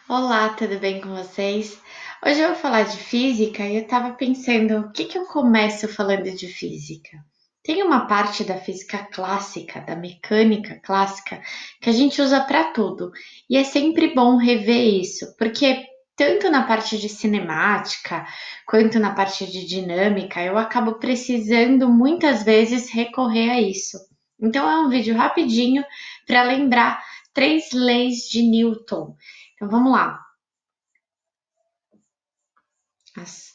Olá, tudo bem com vocês? Hoje eu vou falar de física e eu tava pensando, o que eu começo falando de física? Tem uma parte da física clássica, da mecânica clássica, que a gente usa para tudo, e é sempre bom rever isso, porque tanto na parte de cinemática quanto na parte de dinâmica, eu acabo precisando muitas vezes recorrer a isso. Então é um vídeo rapidinho para lembrar três leis de Newton. Então vamos lá. As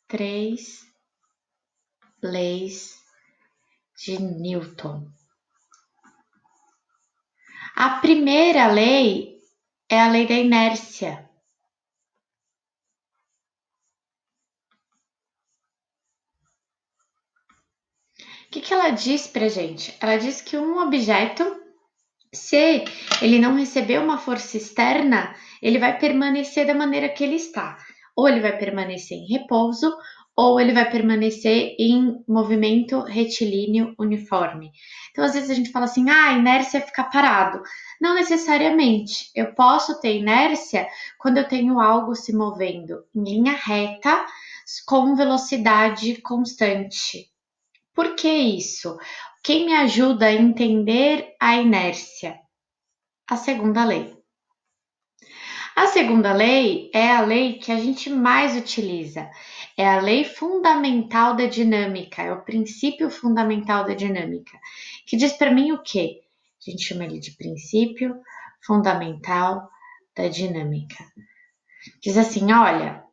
três leis de Newton. A primeira lei é a lei da inércia. O que ela diz pra gente? Ela diz que um objeto, se ele não receber uma força externa, ele vai permanecer da maneira que ele está. Ou ele vai permanecer em repouso, ou ele vai permanecer em movimento retilíneo uniforme. Então, às vezes a gente fala assim, a inércia é ficar parado. Não necessariamente. Eu posso ter inércia quando eu tenho algo se movendo em linha reta com velocidade constante. Por que isso? Quem me ajuda a entender a inércia? A segunda lei. A segunda lei é a lei que a gente mais utiliza. É a lei fundamental da dinâmica, é o princípio fundamental da dinâmica, que diz para mim o quê? A gente chama ele de princípio fundamental da dinâmica. Diz assim, olha,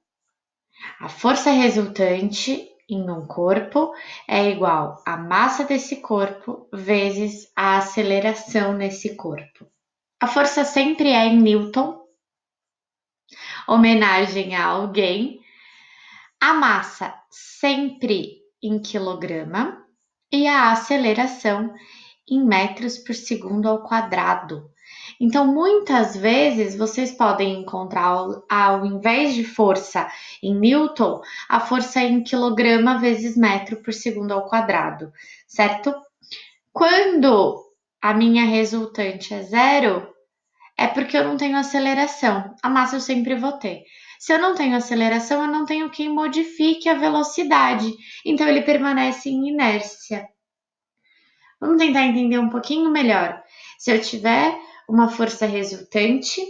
a força resultante em um corpo é igual à massa desse corpo vezes a aceleração nesse corpo. A força sempre é em Newton, homenagem a alguém. A massa sempre em quilograma e a aceleração em metros por segundo ao quadrado. Então, muitas vezes vocês podem encontrar, ao invés de força em Newton, a força em quilograma vezes metro por segundo ao quadrado, certo? Quando a minha resultante é zero, é porque eu não tenho aceleração. A massa eu sempre vou ter. Se eu não tenho aceleração, eu não tenho quem modifique a velocidade. Então ele permanece em inércia. Vamos tentar entender um pouquinho melhor. Se eu tiver uma força resultante,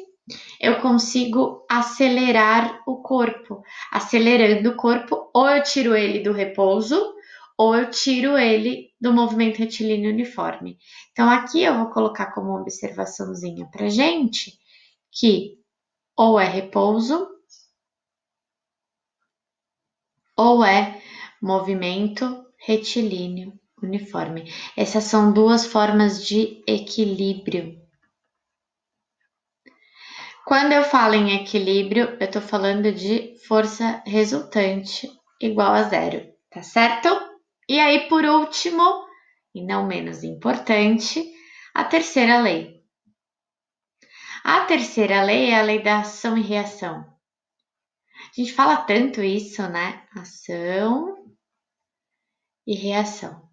eu consigo acelerar o corpo. Acelerando o corpo, ou eu tiro ele do repouso, ou eu tiro ele do movimento retilíneo uniforme. Então, aqui eu vou colocar como observaçãozinha para gente que ou é repouso ou é movimento retilíneo uniforme. Essas são duas formas de equilíbrio. Quando eu falo em equilíbrio, eu estou falando de força resultante igual a zero, tá certo? E aí, por último, e não menos importante, a terceira lei. A terceira lei é a lei da ação e reação. A gente fala tanto isso, né? Ação e reação.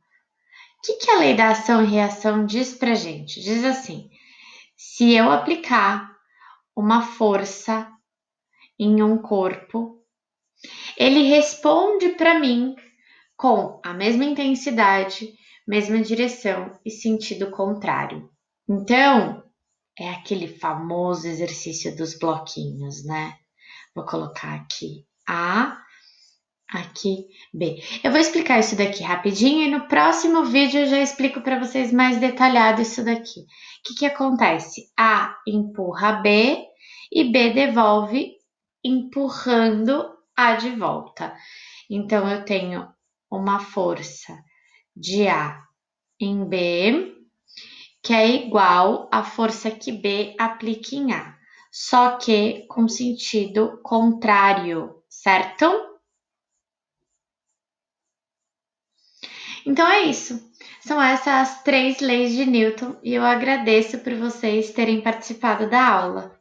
O que a lei da ação e reação diz pra gente? Diz assim: se eu aplicar uma força em um corpo, ele responde para mim com a mesma intensidade, mesma direção e sentido contrário. Então, é aquele famoso exercício dos bloquinhos, né? Vou colocar aqui A, aqui B. Eu vou explicar isso daqui rapidinho e no próximo vídeo eu já explico para vocês mais detalhado isso daqui. O que acontece? A empurra B e B devolve empurrando A de volta. Então eu tenho uma força de A em B que é igual à força que B aplica em A, só que com sentido contrário, certo? Então é isso. São essas as três leis de Newton e eu agradeço por vocês terem participado da aula.